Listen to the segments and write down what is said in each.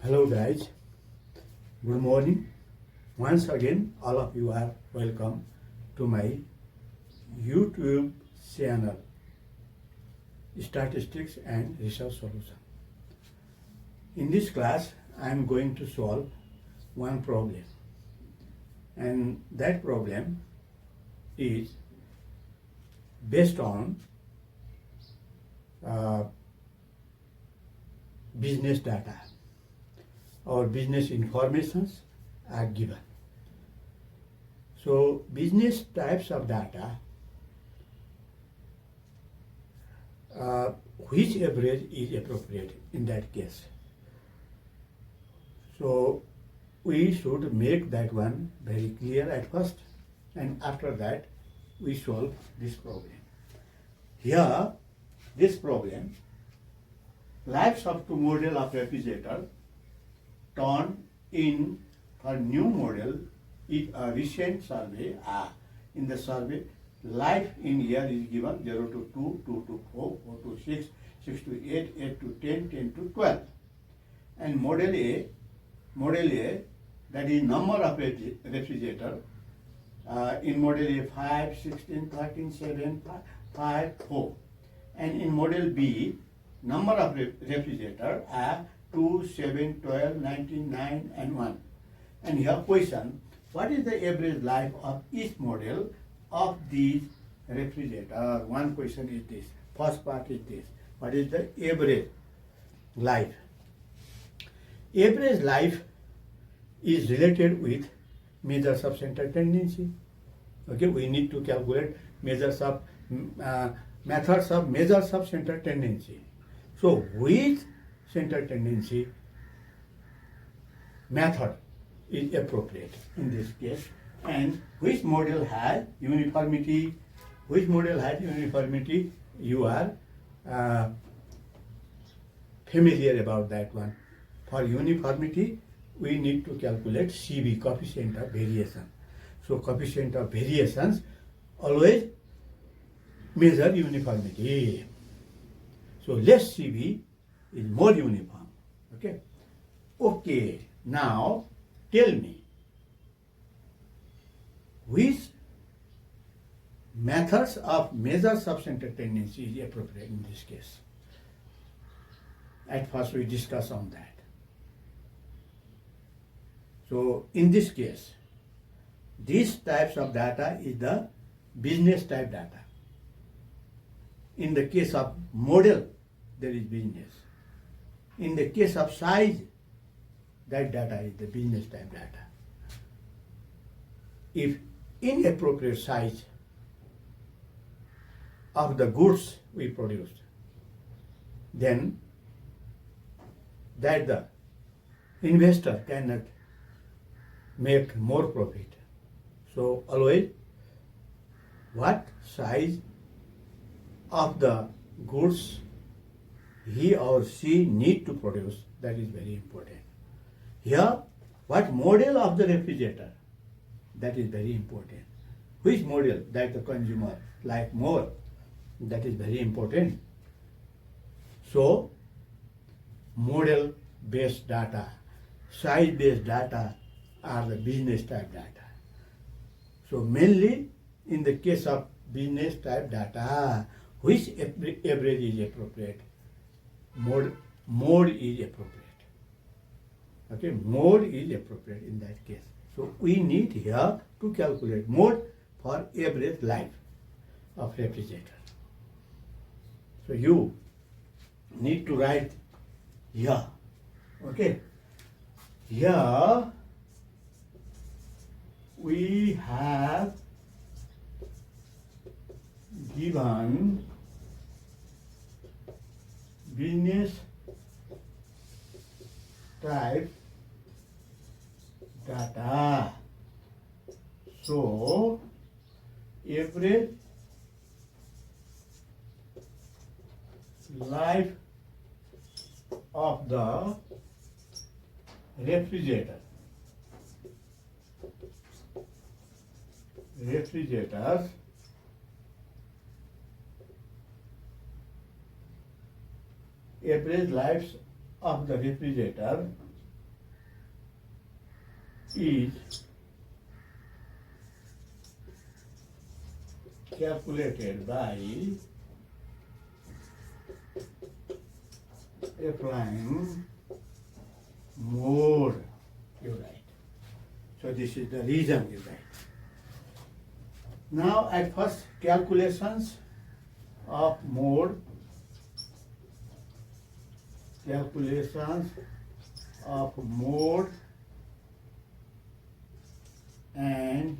Hello guys, good morning. Once again, all of you are welcome to my YouTube channel, Statistics and Research Solution. In this class, I am going to solve one problem, and that problem is based on business data. Our business informations are given. So business types of data, which average is appropriate in that case? So we should make that one very clear at first, and after that we solve this problem. Here, this problem, lives of two model of refrigerator turned in for new model is a recent survey. In the survey, life in year is given 0 to 2, 2 to 4, 4 to 6, 6 to 8, 8 to 10, 10 to 12. And model A, that is number of refrigerator, in model A 5, 16, 13, 7, 5, 4. And in model B, number of refrigerator are 2, 7, 12, 19, 9 and 1. And here question, what is the average life of each model of these refrigerator? One question is this. First part is this. What is the average life? Average life is related with measures of center tendency. Okay, we need to calculate measures of methods of measures of center tendency. So which center tendency method is appropriate in this case, and which model has uniformity? Which model has uniformity? You are familiar about that one. For uniformity, we need to calculate CV, coefficient of variation. So coefficient of variations always measure uniformity. So less CV is more uniform. Okay, now tell me, which methods of measures of center tendency is appropriate in this case? At first we discuss on that. So in this case, these types of data is the business type data. In the case of model, there is business. In the case of size, that data is the business type data. If inappropriate size of the goods we produce, then that the investor cannot make more profit. So always, what size of the goods he or she need to produce, that is very important. Here, what model of the refrigerator, that is very important. Which model that the consumer like more, that is very important. So, model based data, size based data are the business type data. So mainly in the case of business type data, which average is appropriate? Mode is appropriate. Okay, mode is appropriate in that case. So we need here to calculate mode for average life of refrigerator. So you need to write here. Okay, here we have given business type data. So average life of the refrigerators average lives of the refrigerator is calculated by applying mode, you write. So this is the reason you write. Now at first calculations of mode, and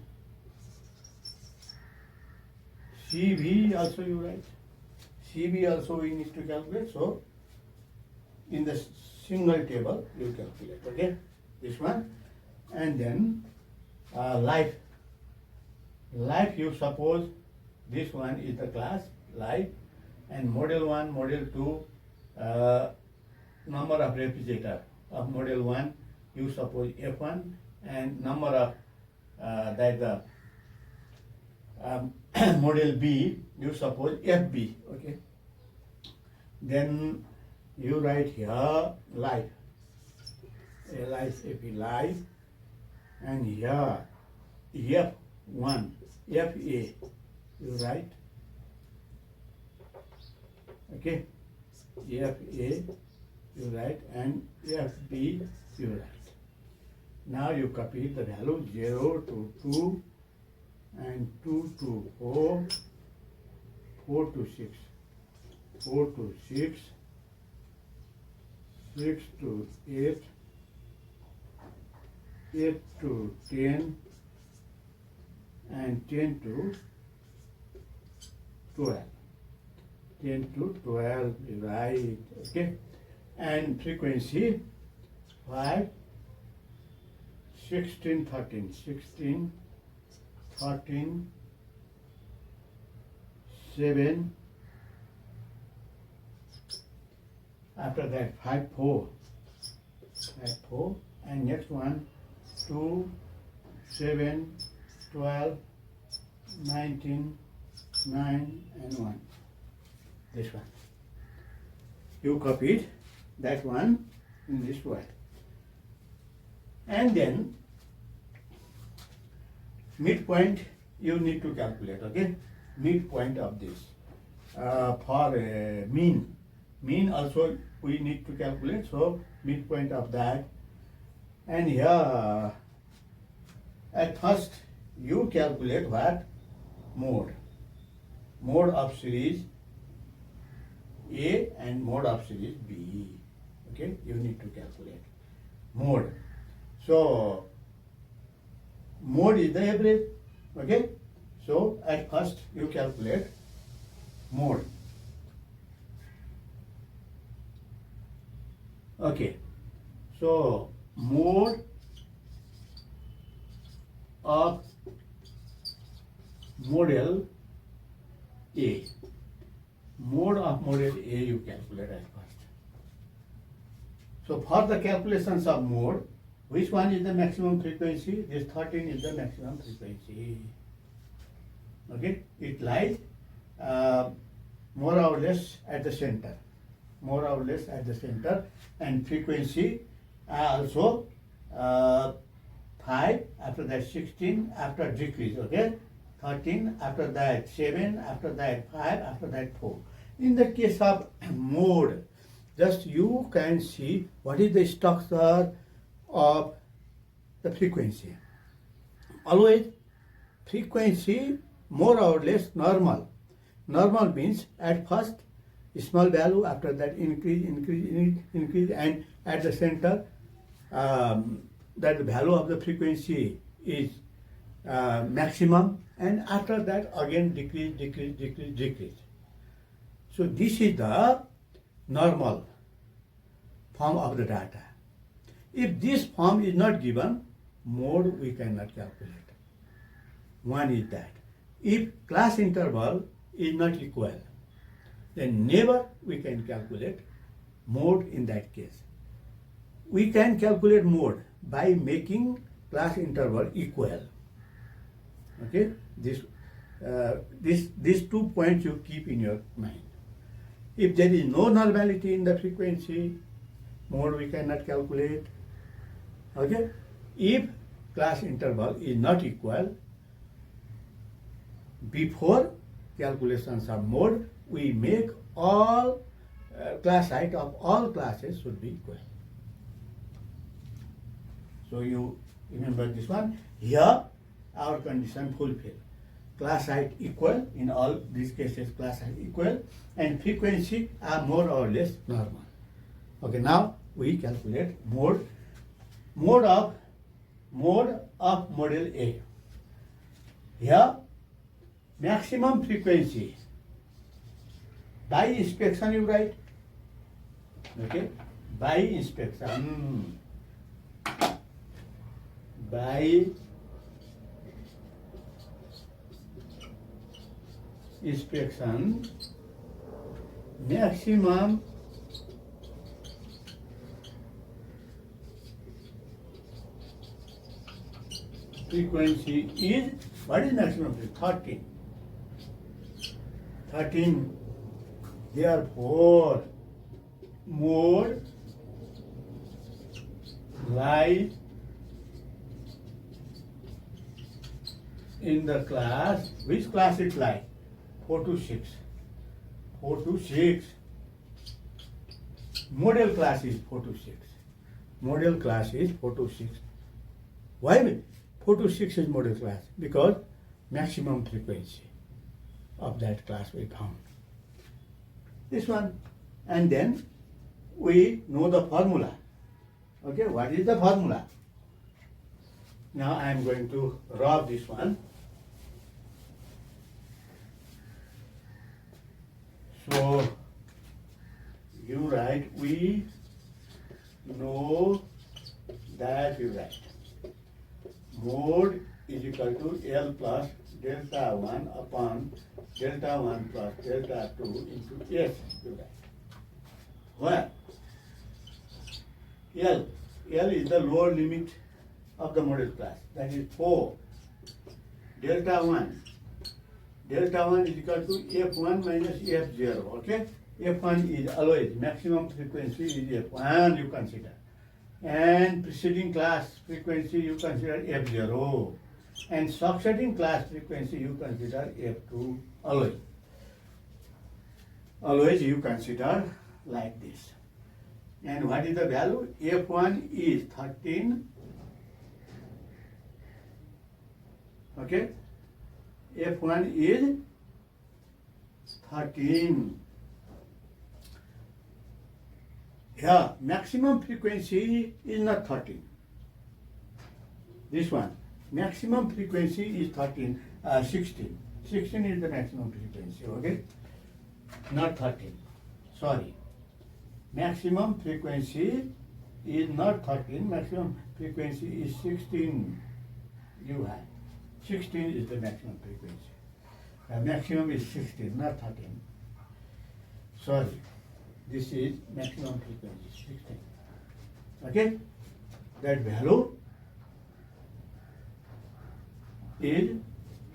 CV also you write. CV also we need to calculate. So in the single table you calculate. Okay, this one, and then life. Life, you suppose this one is the class life, and model 1, model 2, number of refrigerator of model 1 you suppose F1, and number of model B you suppose FB. Okay, then you write here life, LIFE, life, and here F1, FA you write. Okay, FA you write, and FB you write. Now you copy the value 0 to 2, and 2 to 4, 4 to 6, 4 to 6, 6 to 8, 8 to 10, and 10 to 12. 10 to 12, right? Okay, and frequency 5, 16, 13, 16, 13, 7, after that 5, 4, 5, 4, and next one 2, 7, 12, 19, 9, and 1. This one. You copied that one in this way. And then midpoint you need to calculate, okay? Midpoint of this. For mean also we need to calculate, so midpoint of that. And here at first you calculate what? Mode. Mode of series A and mode of series B. Okay, you need to calculate mode. So mode is the average. Okay, so at first you calculate mode. Okay, so mode of model A. Mode of model A you calculate at first. So for the calculations of mode, which one is the maximum frequency? This 13 is the maximum frequency. Okay, it lies more or less at the center. More or less at the center, and frequency also 5, after that 16, after decrease, okay? 13, after that 7, after that 5, after that 4. In the case of mode, just you can see what is the structure of the frequency. Always frequency more or less normal. Normal means at first small value, after that increase, and at the center that the value of the frequency is maximum, and after that again decrease. So this is the normal form of the data. If this form is not given, mode we cannot calculate. One is that. If class interval is not equal, then never we can calculate mode in that case. We can calculate mode by making class interval equal. Okay, these 2 points you keep in your mind. If there is no normality in the frequency, mode we cannot calculate. Okay, if class interval is not equal, before calculations of mode, we make all class height of all classes should be equal. So you remember this one. Here our condition fulfilled. Class height equal, in all these cases class height equal, and frequency are more or less normal. Okay, now we calculate mode of model A. Here maximum frequency by inspection you write. Okay, by inspection. By inspection, maximum frequency is, what is maximum frequency? 13. Therefore, mode lies in the class. Which class it lies? 4 to 6. 4 to 6. Model class is 4 to 6. Model class is 4 to 6. Why 4 to 6 is model class? Because maximum frequency of that class we found. This one. And then we know the formula. Okay, what is the formula? Now I am going to rub this one. So you write, we know that you write mode is equal to L plus delta 1 upon delta 1 plus delta 2 into S, you write. Where L is the lower limit of the model class, that is 4. Delta 1 is equal to F1 minus F0, okay? F1 is always, maximum frequency is F1 you consider. And preceding class frequency you consider F0. And succeeding class frequency you consider F2 always. Always you consider like this. And what is the value? F1 is 13. Okay? F1 is 13. Here, maximum frequency is not 13. This one, maximum frequency is 16. 16 is the maximum frequency, okay? Not 13. Sorry. Maximum frequency is not 13. Maximum frequency is 16. You have. 16 is the maximum frequency. Maximum is 16, not 13. Sorry. This is maximum frequency, 16. Okay? That value is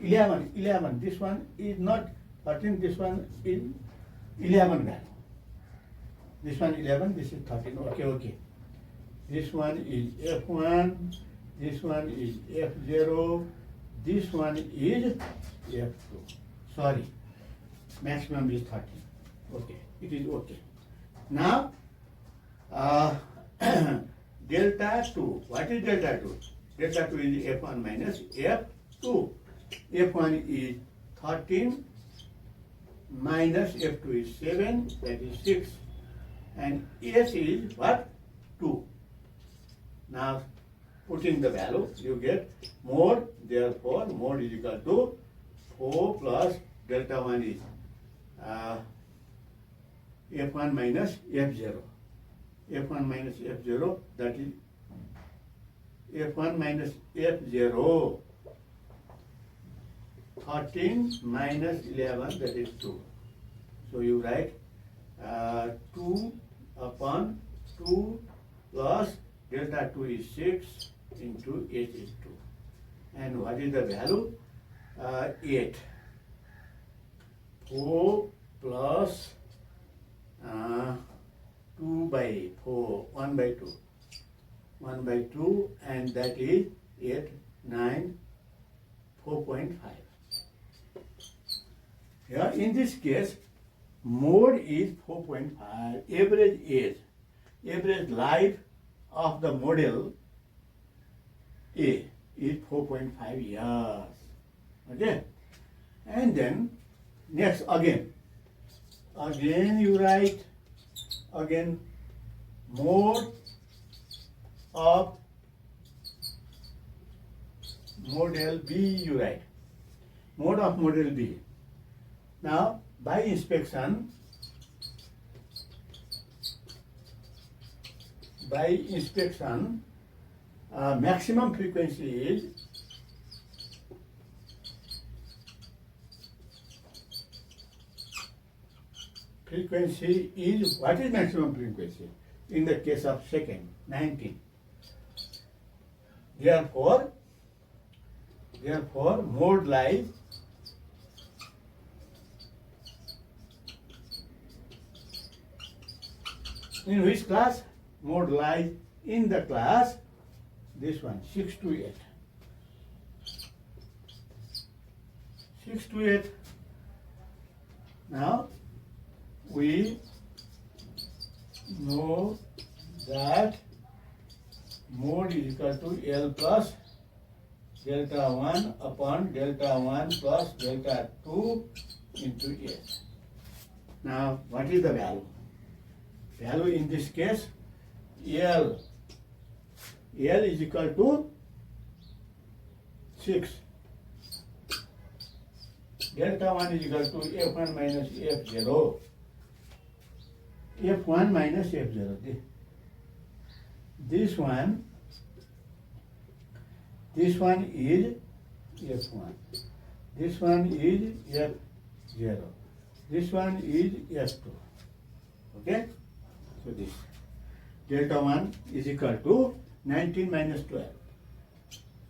11. 11. This one is not 13, this one is 11 value. This one 11, this is 13. Okay. This one is F1, this one is F0, this one is F2. Sorry. Maximum is 13. Okay. It is okay. Now, delta 2. What is delta 2? Delta 2 is F1 minus F2. F1 is 13 minus F2 is 7, that is 6. And S is what? 2. Now, putting the value, you get mode. Therefore, mode is equal to 4 plus delta 1 is F1 minus F0. F1 minus F0, that is F1 minus F0. 13 minus 11, that is 2. So you write 2 upon 2 plus delta 2 is 6 into S is 2. And what is the value? 8. 4 plus 2 by 4, 1 by 2. 1 by 2, and that is 8, 9, 4.5. Here in this case, mode is 4.5, average age, average life of the model A is 4.5 years. Okay? And then next again you write again mode of model B, you write mode of model B. Now by inspection maximum frequency is what is maximum frequency? In the case of second, 19. Therefore, mode lies in which class? Mode lies in the class, this one, 6 to 8. 6 to 8. Now, we know that mode is equal to L plus delta 1 upon delta 1 plus delta 2 into S. Now, what is the value? Value in this case, L is equal to 6. Delta 1 is equal to F1 minus F0. F1 minus F0. This one is F1. This one is F0. This one is F2. Okay? So this delta 1 is equal to 19 minus 12.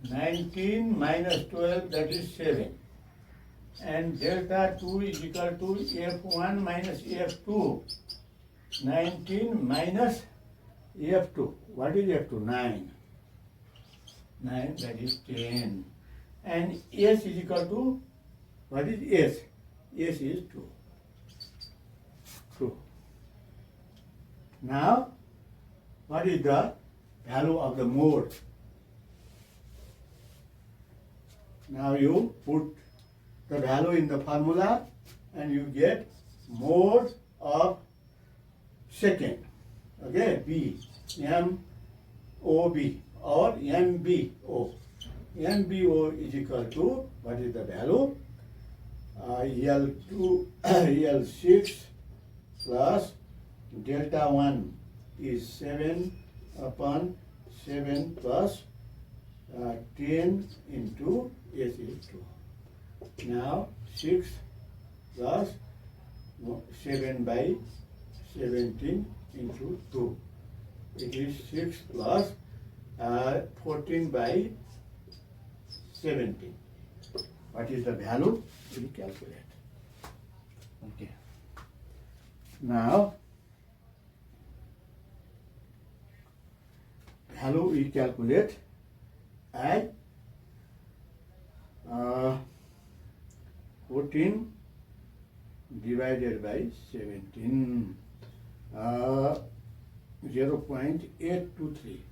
19 minus 12, that is 7. And delta 2 is equal to F1 minus F2. 19 minus F2. What is F2? 9. 9, that is 10. And S is equal to, what is S? S is 2. 2. Now, what is the value of the mode? Now you put the value in the formula and you get mode of second. Okay, B, M-O-B or MBO. MBO is equal to, what is the value? L2, L6 plus delta 1 is 7 upon 7 plus 10 into S is 2. Now 6 plus 7 by 17 into 2. It is 6 plus 14 by 17. What is the value? We calculate. Okay. Now, value we calculate as 14 divided by 17. 0.823.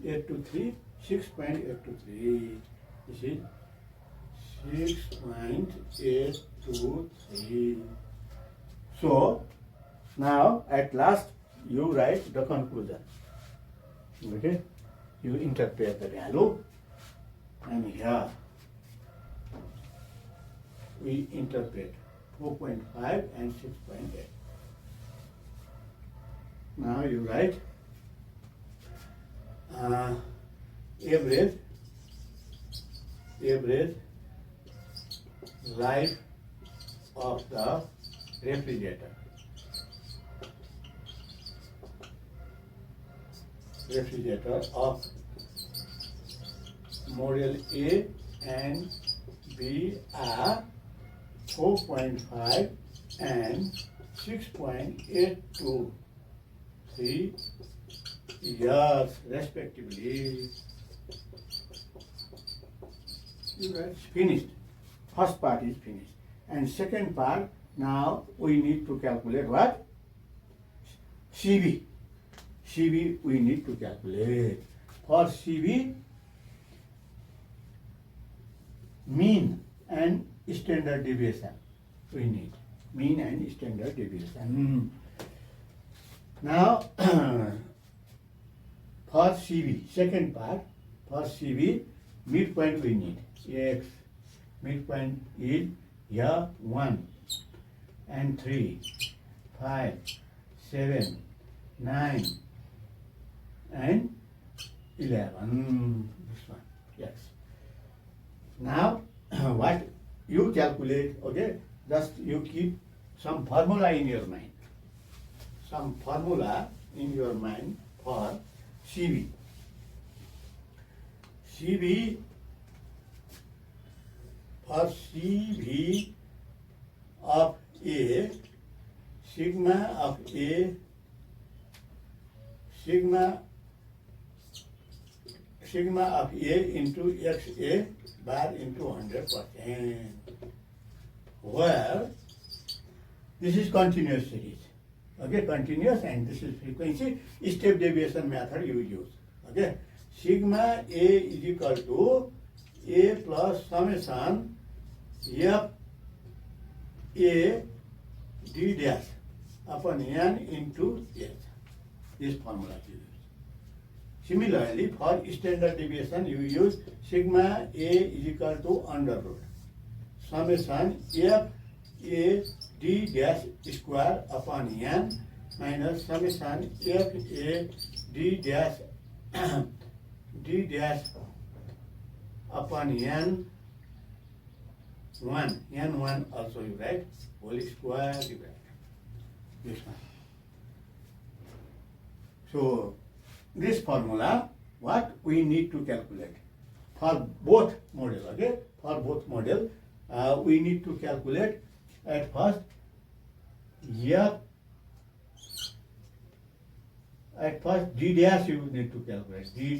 823, 6.823. This is 6.823. So, now at last you write the conclusion. Okay? You interpret the value, and here we interpret 4.5 and 6.8. Now you write average life of the refrigerator. Refrigerator of model A and B are 4.5 and 6.823 years respectively. It's finished. First part is finished. And second part, now we need to calculate what? CB. CB we need to calculate. For CB, mean and standard deviation we need. Mean and standard deviation. Now, for CB, second part, for CB, midpoint we need. X, midpoint is here 1 and 3, 5, 7, 9, and 11. This one, yes. Now, what you calculate, okay, just you keep some formula in your mind. Some formula in your mind for CB. CB, for CB of A, sigma of A, sigma of A into XA bar into 100%. Where this is continuous series. Okay, continuous, and this is frequency. Step deviation method you use. Okay, sigma A is equal to A plus summation F A D dash upon N into H. This formula you use. Similarly, for standard deviation, you use sigma A is equal to under root summation F A D dash square upon N minus summation F A D dash D dash upon N 1. N1 also you write whole square divided. This one. So, this formula, what we need to calculate for both model, okay? For both model, we need to calculate at first D dash you need to calculate. D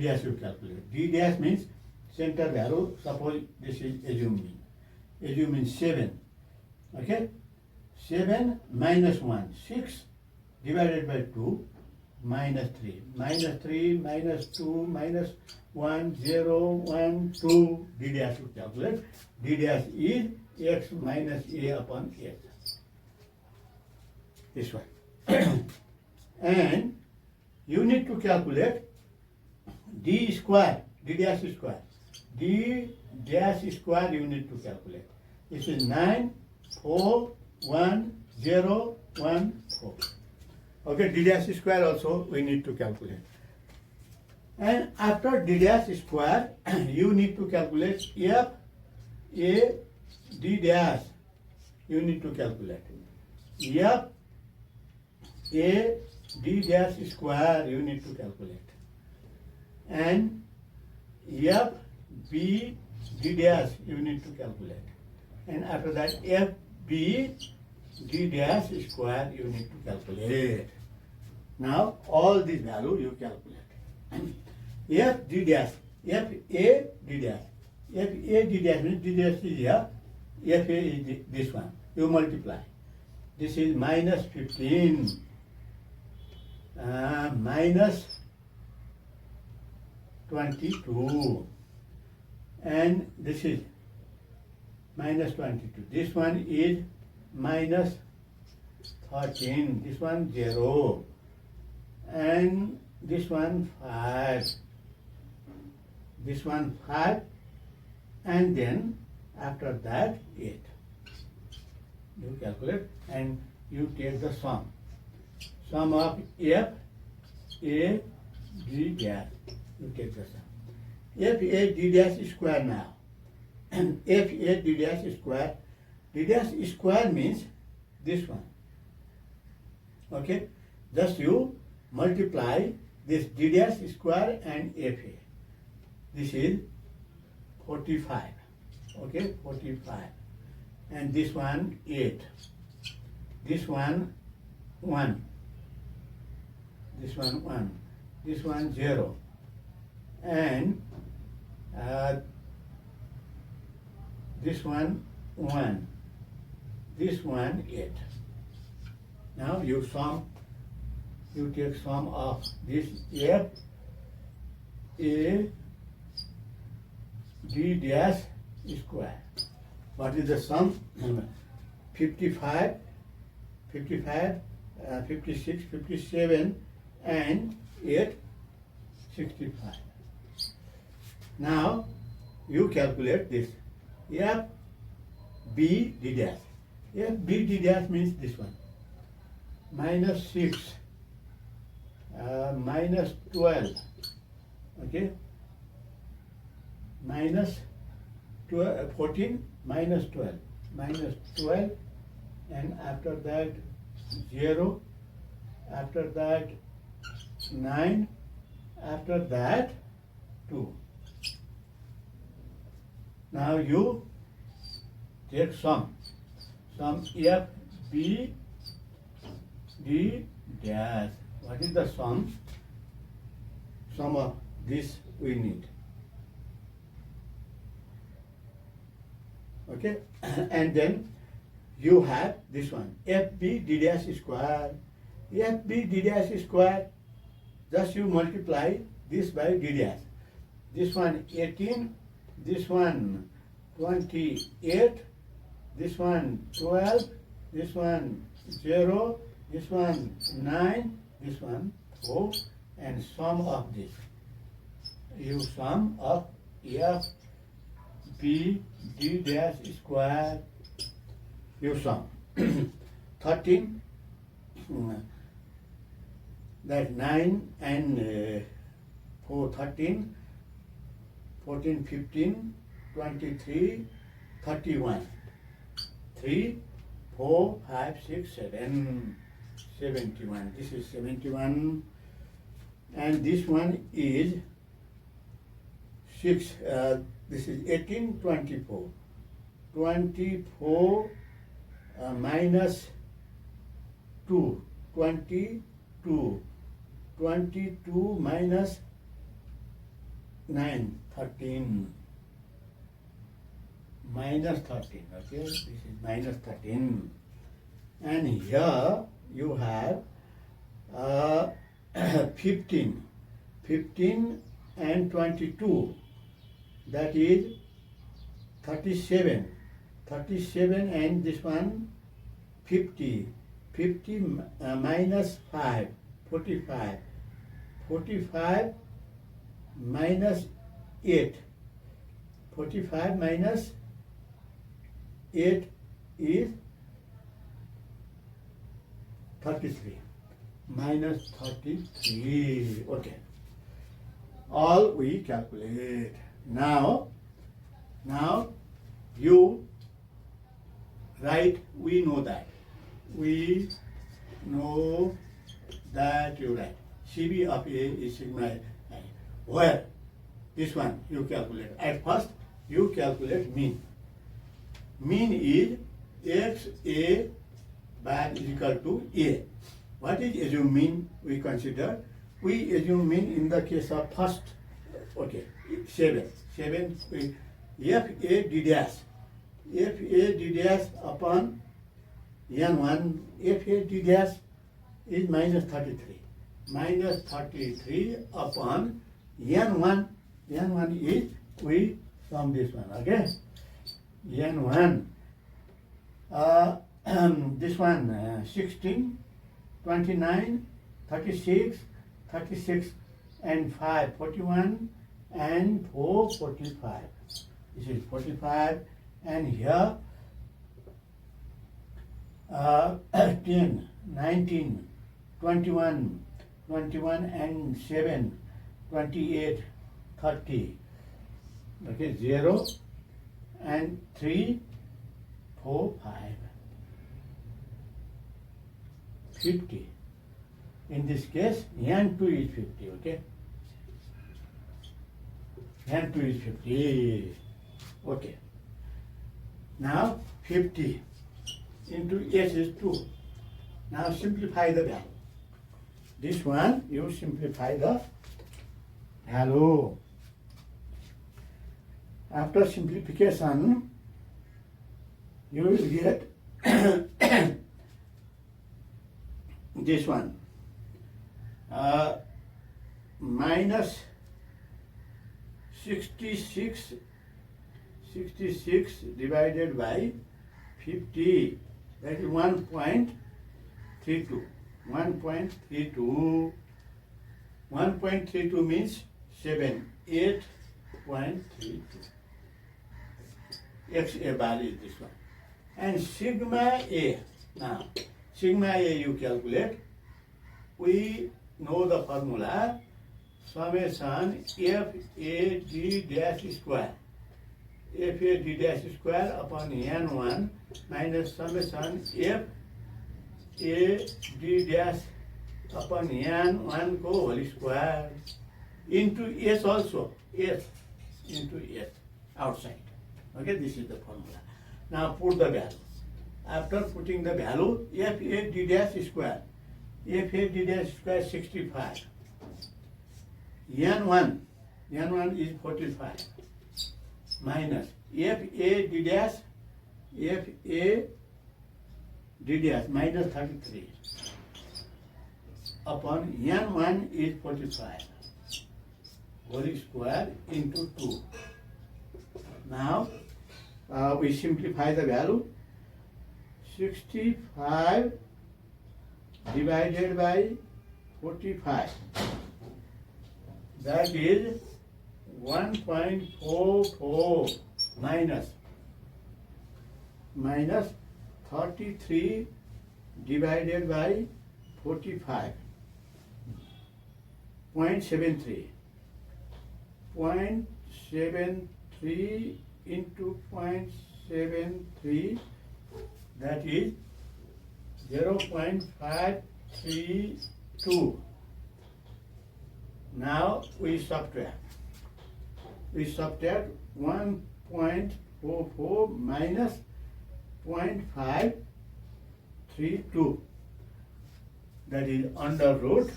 dash you calculate. D dash means center value, suppose this is assume mean 7, okay? 7 minus 1, 6 divided by 2, minus 3. Minus 3, minus 2, minus 1, 0, 1, 2. D dash you calculate. D dash is X minus A upon H. This one. And you need to calculate D square, D dash square. D dash square you need to calculate. This is 9, 4, 1, 0, 1, 4. Okay, D dash square also we need to calculate. And after D dash square, you need to calculate F A D dash. You need to calculate. F A D dash square you need to calculate. And F B D dash you need to calculate. And after that F B D dash square you need to calculate. Now all these value you calculate. F D dash, F A D dash. F A D dash means D dash is here. F A is this one. You multiply. This is minus 15. Minus 22. And this is minus 22. This one is minus 13. This one 0. And this one 5. This one 5. And then after that 8. You calculate and you take the sum. Sum of F A D dash. You take the sum. F A D dash square now. And F A D dash square. D dash square means this one. Okay? Just you multiply this D dash square and F A. This is 45. Okay? 45. And this one 8. This one 1. This one 1. This one 0. And Uh, this one 1, this one 8. Now you take sum of this f a d dash square. What is the sum? 55, 56, 57 and 8, 65. Now you calculate this. F B D dash. F B D dash means this one. Minus 6, minus 12. Okay? Minus 12, 14, minus 12. Minus 12, and after that 0, after that 9, after that 2. Now you take sum F B D dash. What is the sum? Sum of this we need. Okay, and then you have this one FB D dash square. FB D dash square, just you multiply this by D dash. This one 18, this one 28, this one 12, this one 0, this one 9, this one 4, and sum of this. You sum of F B D dash square. You sum 13. That 9 and 4, 13, 14, 15, 23, 31. 3, 4, 5, 6, 7, 71. This is 71. And this one is 6. This is 18, 24. 24 minus 2. 22. 22 minus 9. 13. Minus 13. Okay, this is minus 13. And here you have 15. 15 and 22. That is 37. 37 and this one 50. 50 minus 5. 45. 45 minus 8. 45 minus 8 is 33. Minus 33. Okay. All we calculate. Now you write, we know that. We know that you write. CB of A is sigma A. Where? This one you calculate. At first you calculate mean. Mean is x A bar is equal to A. What is assume mean we consider? We assume mean in the case of first, okay, 7. 7, F A D dash. F A D dash upon N1, F A D dash is minus 33. Minus 33 upon N1. N1 is, we sum this one, okay? N1. This one 16, 29, 36, 36 and 5, 41 and 4, 45. This is 45 and here 10, 19, 21, 21 and 7, 28, 30. Okay, 0 and 3, 4, 5. 50. In this case, N2 is 50, okay? N2 is 50. Okay. Now 50 into S is 2. Now simplify the value. This one, you simplify the value. After simplification, you will get this one. Minus 66 divided by 50, that is 1.32. 1.32. 1.32 means 8.32. XA bar is this one. And sigma A. Now, sigma A you calculate. We know the formula. Summation FAD dash square. FAD dash square upon N1 minus summation FAD dash upon N1 को whole square into S also. S into S outside. Okay, this is the formula. Now put the value. After putting the value, FAD dash square. FAD dash square 65. N1 is 45 minus FAD dash minus 33 upon N1 is 45 whole square into 2. Now we simplify the value. 65 divided by 45, that is 1.44 minus 33 divided by 45, 0.73. 0.73 into 0.73, that is 0.532. Now we subtract. 1.44 minus 0.532, that is under root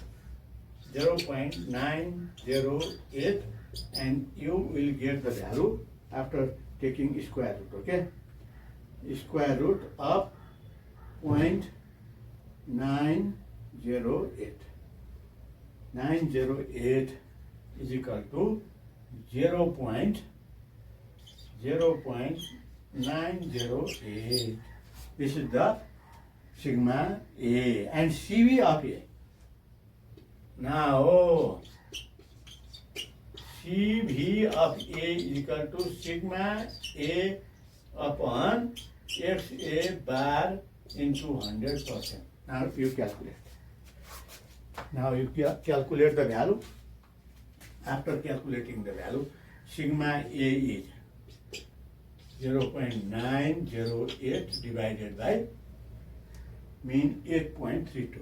0.908, and you will get the value after taking square root. Okay, square root of 0.908. 908 is equal to 0.908. This is the sigma A and CV of A. Now CV of A is equal to sigma A upon XA bar into 100%. Now you calculate. Now you calculate the value. After calculating the value, sigma A is 0.908 divided by mean 8.32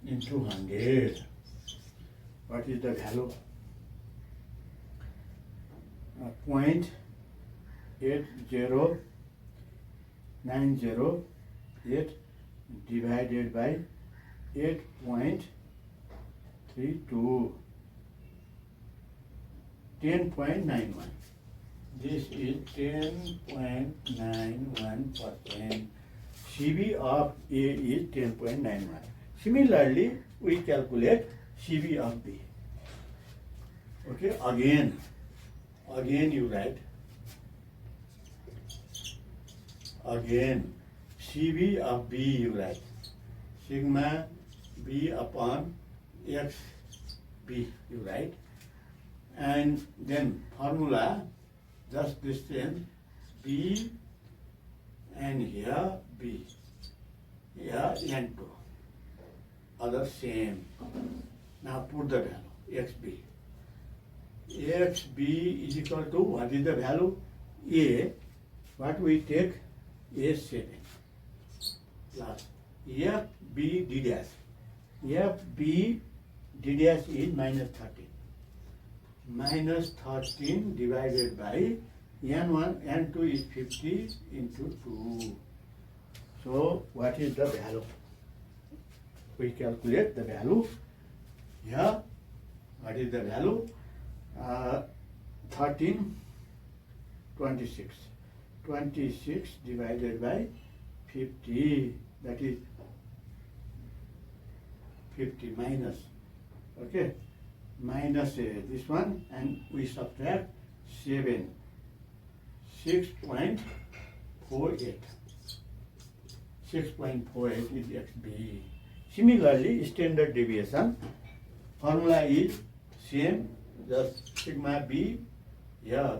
into 100. What is the value? 0.80908 divided by 8.32, 10.91. This is 10.91%. CV of A is 10.91. Similarly, we calculate CV of B. Okay, again you write. Again, CV of B you write. Sigma B upon X B you write. And then formula, just this same, B and here B. Here N2. Other same. Now put the value, XB. XB is equal to, what is the value? A, what we take? A7 plus FB D dash. FB D dash is minus 13. Minus 13 divided by N1, N2 is 50 into 2. So what is the value? We calculate the value. Here, what is the value? 13, 26. 26 divided by 50, that is 50 minus, okay, minus this one, and we subtract 7, 6.48. 6.48 is XB. Similarly, standard deviation formula is same, just sigma B, yeah,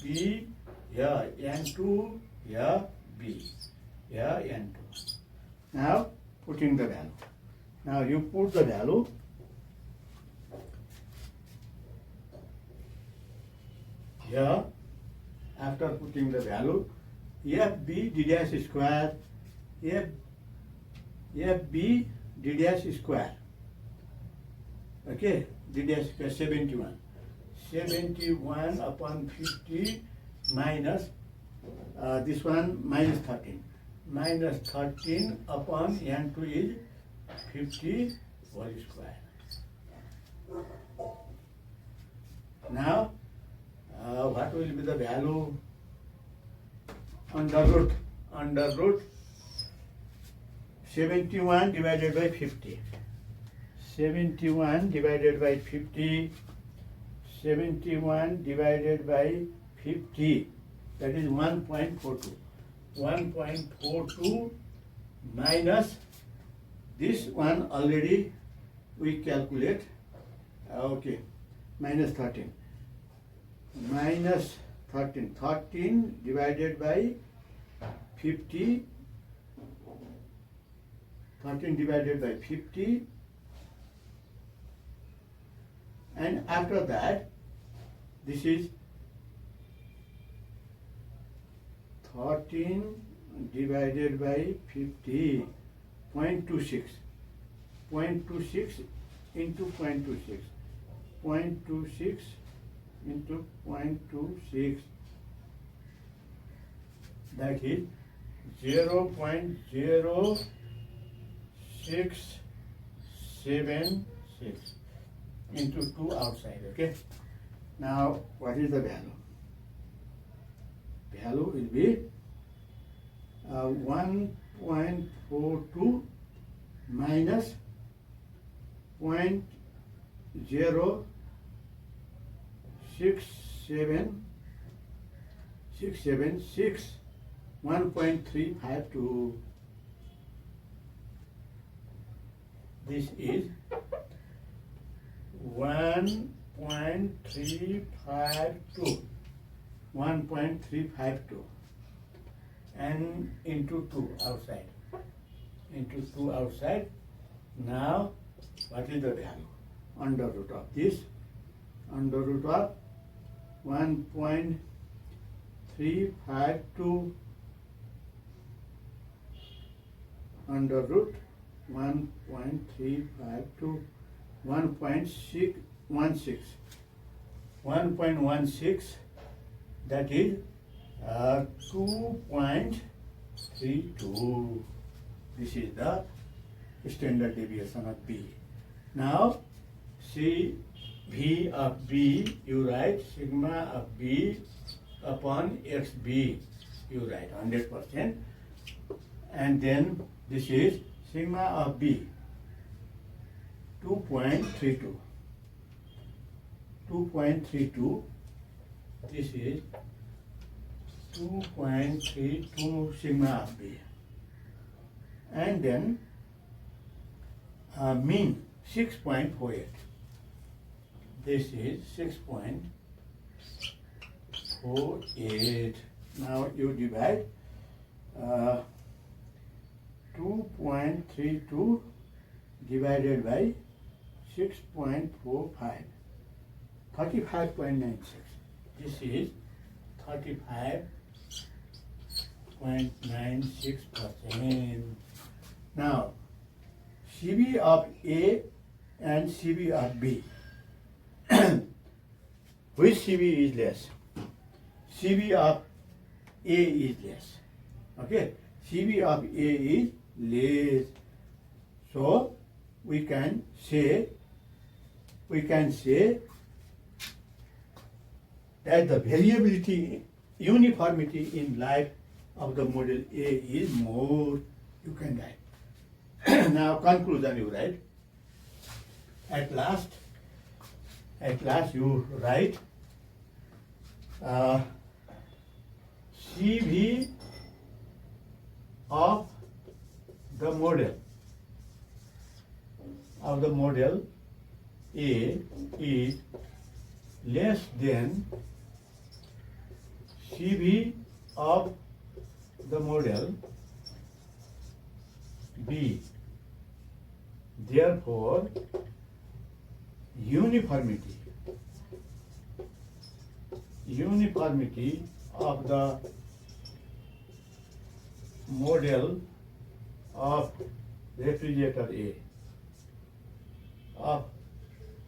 B, yeah, N2, yeah, B, yeah, N2. Now, putting the value. Now, you put the value. Here, after putting the value, FB d dash square, FB d dash square, okay, d dash square 71. 71 upon 50 minus this one minus 13. Minus 13 upon N2 is 50 whole square. Now, what will be the value? Under root 71 divided by 50. 71 divided by 50. 71 divided by 50. That is 1.42. 1.42 minus this one already we calculate. Okay, minus 13. Minus 13. 13 divided by 50. 13 divided by 50. And after that, this is 13 divided by 50, 0.26. 0.26 into 0.26. 0.26 into 0.26. That is 0.0676 into 2 outside, okay? Now, what is the value? Value will be 1.42 minus 0.06766, 1.352. This is 1.352. 1.352 and into 2 outside. Into 2 outside. Now, what is the value? Under root of this. Under root of 1.352 under root 1.352 1.616. 1.16, that is 2.32. This is the standard deviation of B. Now, see V of B, you write sigma of B upon XB, you write 100%. And then this is sigma of B, 2.32. 2.32, this is 2.32 sigma of B. And then mean 6.48. This is 6.48. Now you divide 2.32 divided by 6.45. 35.96. This is 35.96%. Now, CB of A and CB of B. Which CB is less? CB of A is less. Okay? CB of A is less. So, we can say that the variability, uniformity in life of the model A is more, you can write. Now conclusion you write. At last you write CV of the model A is less than CV of the model B. Therefore, uniformity of the model of refrigerator A, of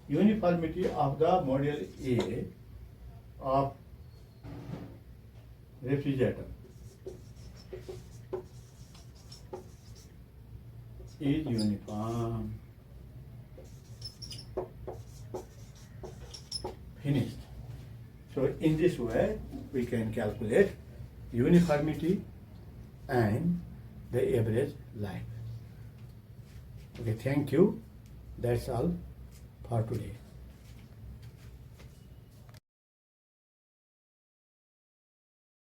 uniformity of the model A of refrigerator is uniform. Finished. So in this way we can calculate uniformity and the average life. Okay, thank you. That's all for today.